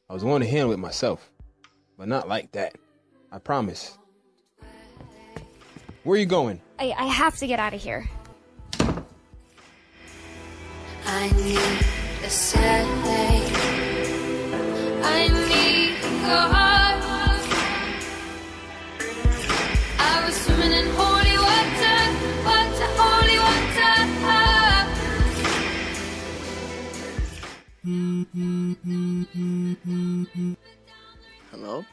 I was going to handle it myself, but not like that. I promise. Where are you going? I have to get out of here. I need a Saturday. I need your heart. I was swimming in holy water, holy water. Hello?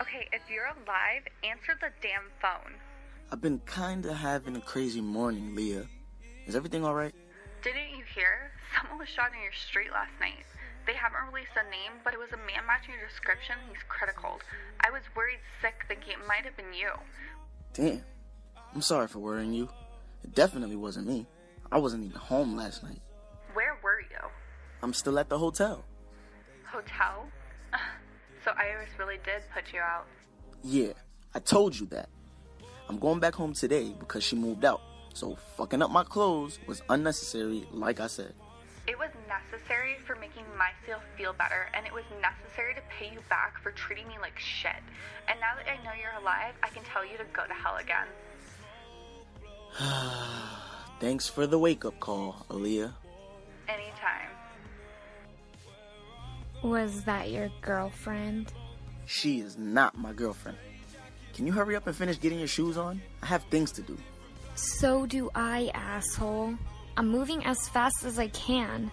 Okay, if you're alive, answer the damn phone. I've been kinda having a crazy morning, Leah. Is everything alright? Didn't you hear? Someone was shot in your street last night. They haven't released a name, but it was a man matching your description. He's critical. I was worried sick thinking it might have been you. Damn. I'm sorry for worrying you. It definitely wasn't me. I wasn't even home last night. Where were you? I'm still at the hotel. Hotel? So Iris really did put you out. Yeah, I told you that. I'm going back home today because she moved out. So fucking up my clothes was unnecessary, like I said. It was necessary for making myself feel better, and it was necessary to pay you back for treating me like shit. And now that I know you're alive, I can tell you to go to hell again. Thanks for the wake-up call, Aaliyah. Anytime. Was that your girlfriend? She is not my girlfriend. Can you hurry up and finish getting your shoes on? I have things to do. So do I, asshole. I'm moving as fast as I can.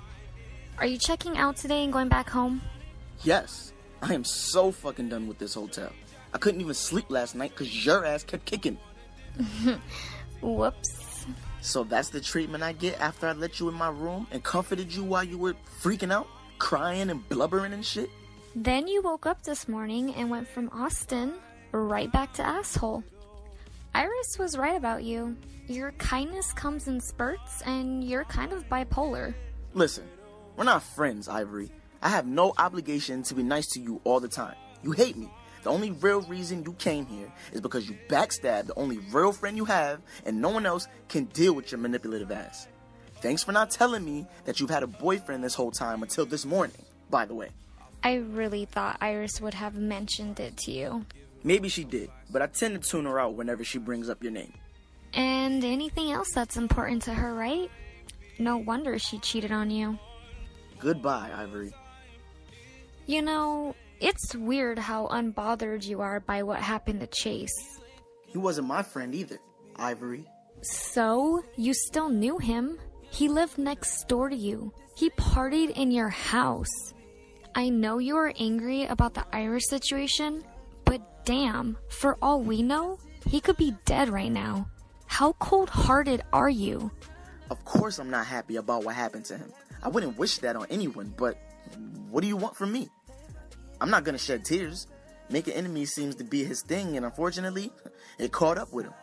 Are you checking out today and going back home? Yes. I am so fucking done with this hotel. I couldn't even sleep last night because your ass kept kicking. Whoops. So that's the treatment I get after I let you in my room and comforted you while you were freaking out, crying and blubbering and shit? Then you woke up this morning and went from Austin right back to asshole. Iris was right about you. Your kindness comes in spurts, and you're kind of bipolar. Listen, we're not friends, Ivory. I have no obligation to be nice to you all the time. You hate me. The only real reason you came here is because you backstabbed the only real friend you have, and no one else can deal with your manipulative ass. Thanks for not telling me that you've had a boyfriend this whole time until this morning, by the way. I really thought Iris would have mentioned it to you. Maybe she did, but I tend to tune her out whenever she brings up your name. And anything else that's important to her, right? No wonder she cheated on you. Goodbye, Ivory. You know, it's weird how unbothered you are by what happened to Chase. He wasn't my friend either, Ivory. So, you still knew him. He lived next door to you. He partied in your house. I know you are angry about the Iris situation, but damn, for all we know, he could be dead right now. How cold-hearted are you? Of course I'm not happy about what happened to him. I wouldn't wish that on anyone, but what do you want from me? I'm not gonna shed tears. Making enemies seems to be his thing, and unfortunately, it caught up with him.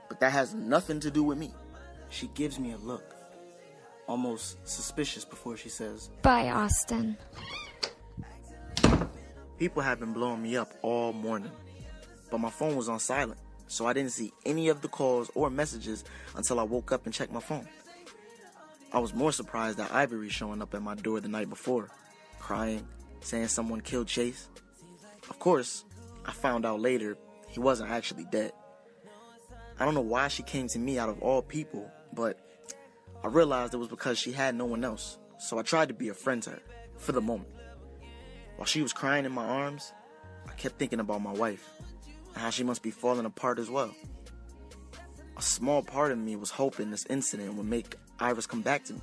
But that has nothing to do with me. She gives me a look, almost suspicious before she says, Bye, Austin. People have been blowing me up all morning, but my phone was on silent, so I didn't see any of the calls or messages until I woke up and checked my phone. I was more surprised at Ivory showing up at my door the night before, crying, saying someone killed Chase. Of course, I found out later he wasn't actually dead. I don't know why she came to me out of all people, but I realized it was because she had no one else, so I tried to be a friend to her, for the moment. While she was crying in my arms, I kept thinking about my wife, and how she must be falling apart as well. A small part of me was hoping this incident would make Iris come back to me,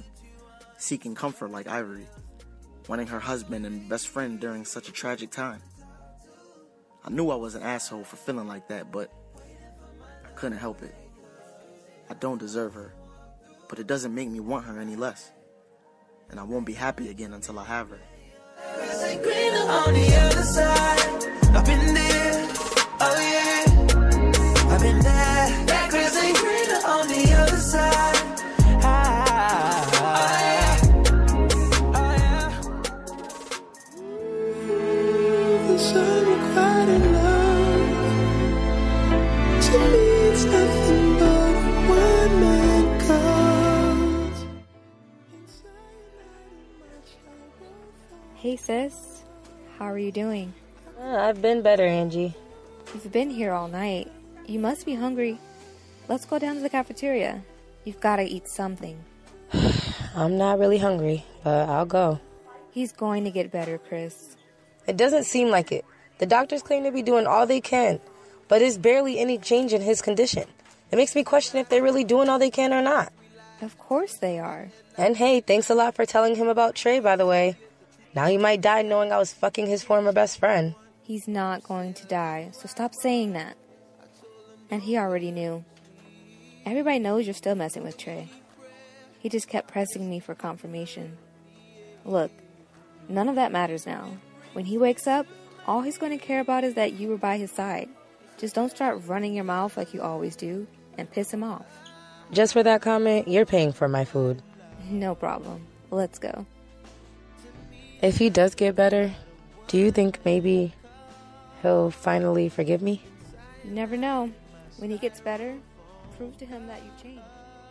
seeking comfort like Ivory, wanting her husband and best friend during such a tragic time. I knew I was an asshole for feeling like that, but I couldn't help it. I don't deserve her, but it doesn't make me want her any less, and I won't be happy again until I have her. On the other side, I've been there, oh yeah, I've been there. That grass ain't greener on the other side. Oh yeah. The sun required enough to me, it's nothing but a one-man cause. Hey sis, How are you doing? I've been better, Angie. You've been here all night. You must be hungry. Let's go down to the cafeteria. You've got to eat something. I'm not really hungry, but I'll go. He's going to get better, Chris. It doesn't seem like it. The doctors claim to be doing all they can, but there's barely any change in his condition. It makes me question if they're really doing all they can or not. Of course they are. And hey, thanks a lot for telling him about Trey, by the way. Now he might die knowing I was fucking his former best friend. He's not going to die, so stop saying that. And he already knew. Everybody knows you're still messing with Trey. He just kept pressing me for confirmation. Look, none of that matters now. When he wakes up, all he's going to care about is that you were by his side. Just don't start running your mouth like you always do and piss him off. Just for that comment, you're paying for my food. No problem. Let's go. If he does get better, do you think maybe he'll finally forgive me? You never know. When he gets better, prove to him that you've changed.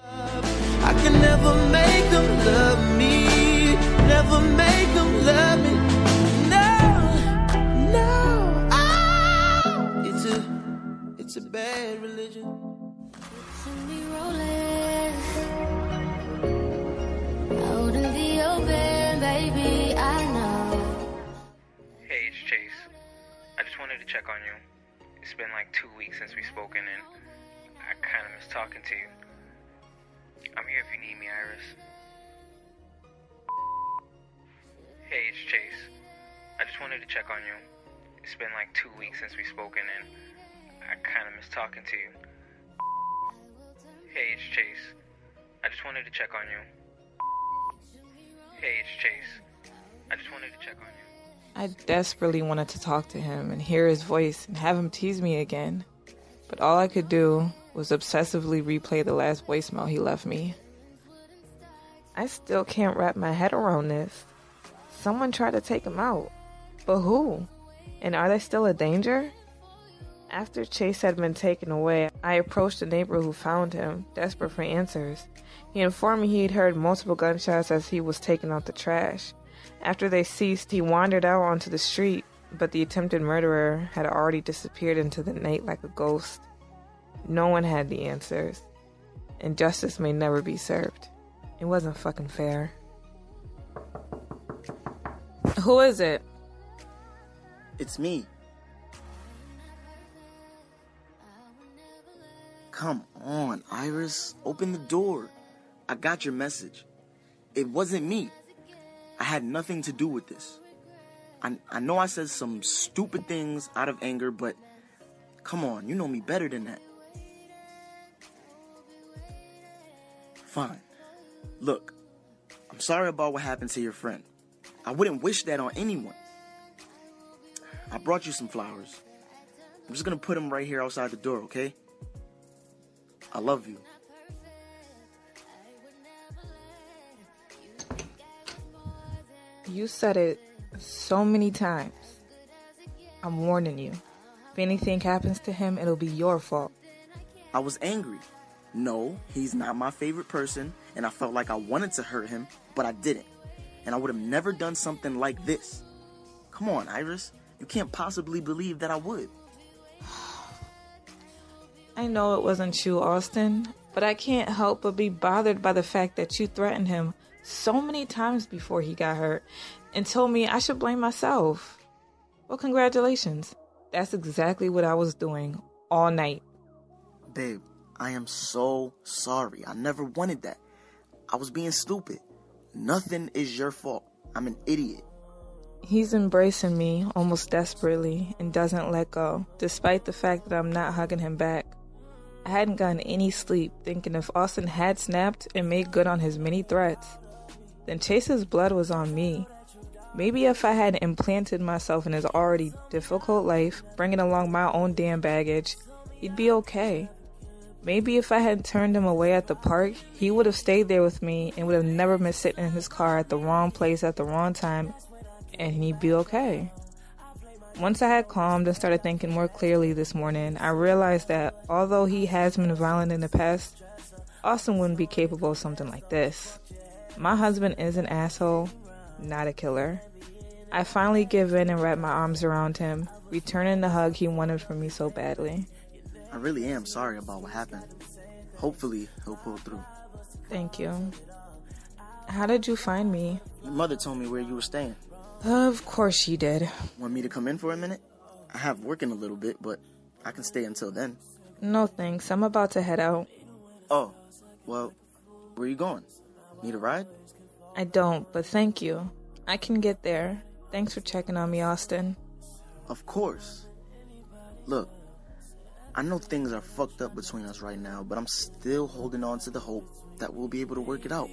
I can never make them love me. Never make them love me. No, no. Ah! It's a bad religion. Out in the open, baby, I know. Hey, it's Chase. I just wanted to check on you. It's been like 2 weeks since we've spoken, and I kind of miss talking to you. I'm here if you need me, Iris. Hey, it's Chase. I just wanted to check on you. It's been like 2 weeks since we've spoken, and I kind of miss talking to you. Hey, it's Chase. I just wanted to check on you. Hey, it's Chase. I just wanted to check on you. I desperately wanted to talk to him and hear his voice and have him tease me again. But all I could do was obsessively replay the last voicemail he left me. I still can't wrap my head around this. Someone tried to take him out. But who? And are they still a danger? After Chase had been taken away, I approached the neighbor who found him, desperate for answers. He informed me he'd heard multiple gunshots as he was taking out the trash. After they ceased, he wandered out onto the street, but the attempted murderer had already disappeared into the night like a ghost. No one had the answers, and justice may never be served. It wasn't fucking fair. Who is it? It's me. Come on, Iris. Open the door. I got your message. It wasn't me. I had nothing to do with this. I know I said some stupid things out of anger, but come on, you know me better than that. Fine. Look, I'm sorry about what happened to your friend. I wouldn't wish that on anyone. I brought you some flowers. I'm just gonna put them right here outside the door, okay? I love you. You said it so many times. I'm warning you. If anything happens to him, it'll be your fault. I was angry. No, he's not my favorite person, and I felt like I wanted to hurt him, but I didn't. And I would have never done something like this. Come on, Iris. You can't possibly believe that I would. I know it wasn't you, Austin, but I can't help but be bothered by the fact that you threatened him so many times before he got hurt and told me I should blame myself. Well, congratulations. That's exactly what I was doing all night. Babe, I am so sorry. I never wanted that. I was being stupid. Nothing is your fault. I'm an idiot. He's embracing me almost desperately and doesn't let go, despite the fact that I'm not hugging him back. I hadn't gotten any sleep, thinking if Austin had snapped and made good on his many threats, then Chase's blood was on me. Maybe if I had implanted myself in his already difficult life, bringing along my own damn baggage, he'd be okay. Maybe if I had turned him away at the park, he would have stayed there with me and would have never been sitting in his car at the wrong place at the wrong time, and he'd be okay. Once I had calmed and started thinking more clearly this morning, I realized that although he has been violent in the past, Austin wouldn't be capable of something like this. My husband is an asshole, not a killer. I finally give in and wrap my arms around him, returning the hug he wanted from me so badly. I really am sorry about what happened. Hopefully, he'll pull through. Thank you. How did you find me? Your mother told me where you were staying. Of course she did. Want me to come in for a minute? I have work in a little bit, but I can stay until then. No thanks, I'm about to head out. Oh, well, where are you going? Need a ride? I don't, but thank you. I can get there. Thanks for checking on me, Austin. Of course. Look, I know things are fucked up between us right now, but I'm still holding on to the hope that we'll be able to work it out.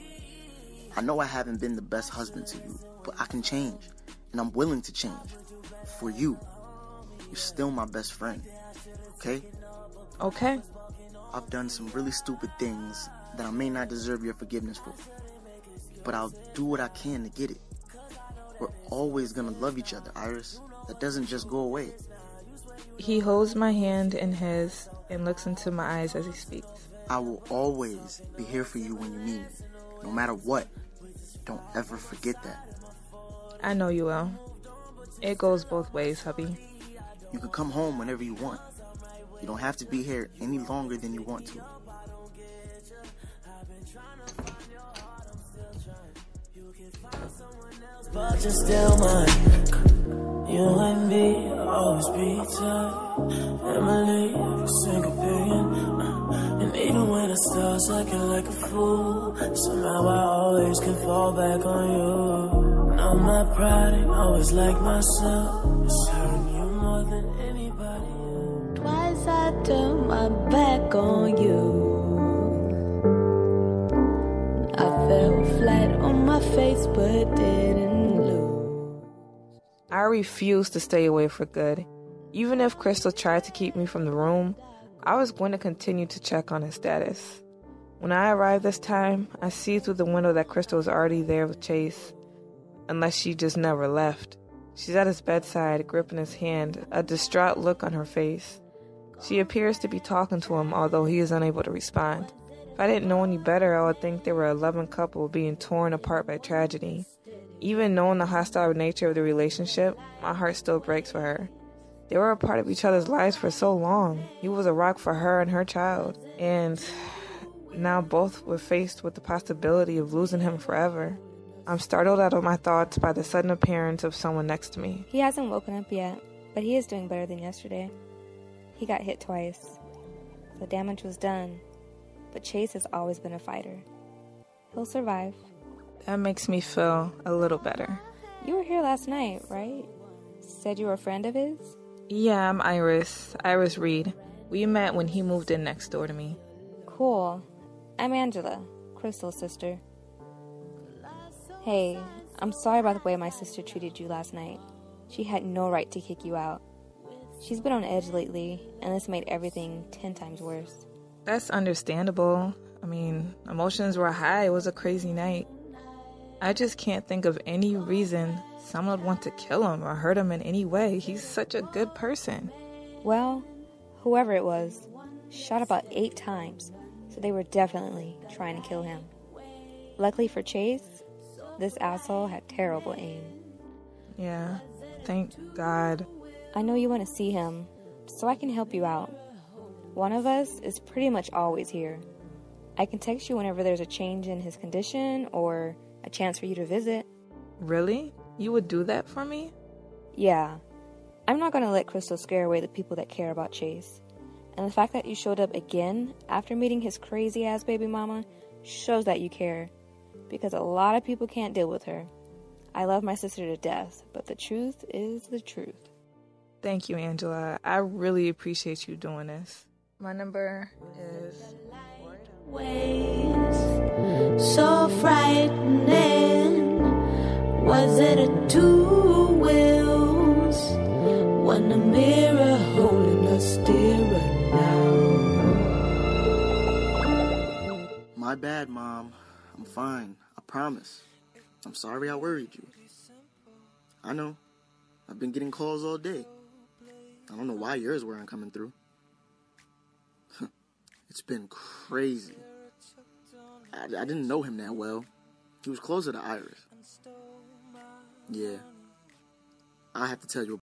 I know I haven't been the best husband to you, but I can change, and I'm willing to change. For you. You're still my best friend. Okay? Okay. I've done some really stupid things that I may not deserve your forgiveness for. But I'll do what I can to get it. We're always gonna love each other, Iris. That doesn't just go away. He holds my hand in his and looks into my eyes as he speaks. I will always be here for you when you need me. No matter what. Don't ever forget that. I know you will. It goes both ways, hubby. You can come home whenever you want. You don't have to be here any longer than you want to. But you're still mine. You and me always be tight. Emily, every single opinion. And even when the stars acting like a fool, somehow I always can fall back on you. Now my pride ain't always like myself. It's hurting you more than anybody else. Twice I turned my back on you. I fell flat on my face but didn't lose. I refused to stay away for good. Even if Crystal tried to keep me from the room, I was going to continue to check on his status. When I arrived this time, I see through the window that Crystal was already there with Chase. Unless she just never left. She's at his bedside, gripping his hand, a distraught look on her face. She appears to be talking to him, although he is unable to respond. If I didn't know any better, I would think they were a loving couple being torn apart by tragedy. Even knowing the hostile nature of the relationship, my heart still breaks for her. They were a part of each other's lives for so long. He was a rock for her and her child. And now both were faced with the possibility of losing him forever. I'm startled out of my thoughts by the sudden appearance of someone next to me. He hasn't woken up yet, but he is doing better than yesterday. He got hit twice. The damage was done, but Chase has always been a fighter. He'll survive. That makes me feel a little better. You were here last night, right? Said you were a friend of his? Yeah, I'm Iris Reed. We met when he moved in next door to me. Cool. I'm Angela, Crystal's sister. Hey, I'm sorry about the way my sister treated you last night. She had no right to kick you out. She's been on edge lately, and this made everything 10 times worse. That's understandable. I mean, emotions were high. It was a crazy night. I just can't think of any reason someone would want to kill him or hurt him in any way. He's such a good person. Well, whoever it was, shot about 8 times, so they were definitely trying to kill him. Luckily for Chase, this asshole had terrible aim. Yeah, thank God. I know you want to see him, so I can help you out. One of us is pretty much always here. I can text you whenever there's a change in his condition or a chance for you to visit. Really? You would do that for me? Yeah. I'm not going to let Crystal scare away the people that care about Chase. And the fact that you showed up again after meeting his crazy-ass baby mama shows that you care. Because a lot of people can't deal with her. I love my sister to death, but the truth is the truth. Thank you, Angela. I really appreciate you doing this. My number is... Ways so frightening. Was it a 2 wheels? When the mirror holding a steering now. My bad, Mom. I'm fine. I promise. I'm sorry I worried you. I know. I've been getting calls all day. I don't know why yours weren't coming through. It's been crazy. I didn't know him that well. He was closer to Iris. Yeah. I have to tell you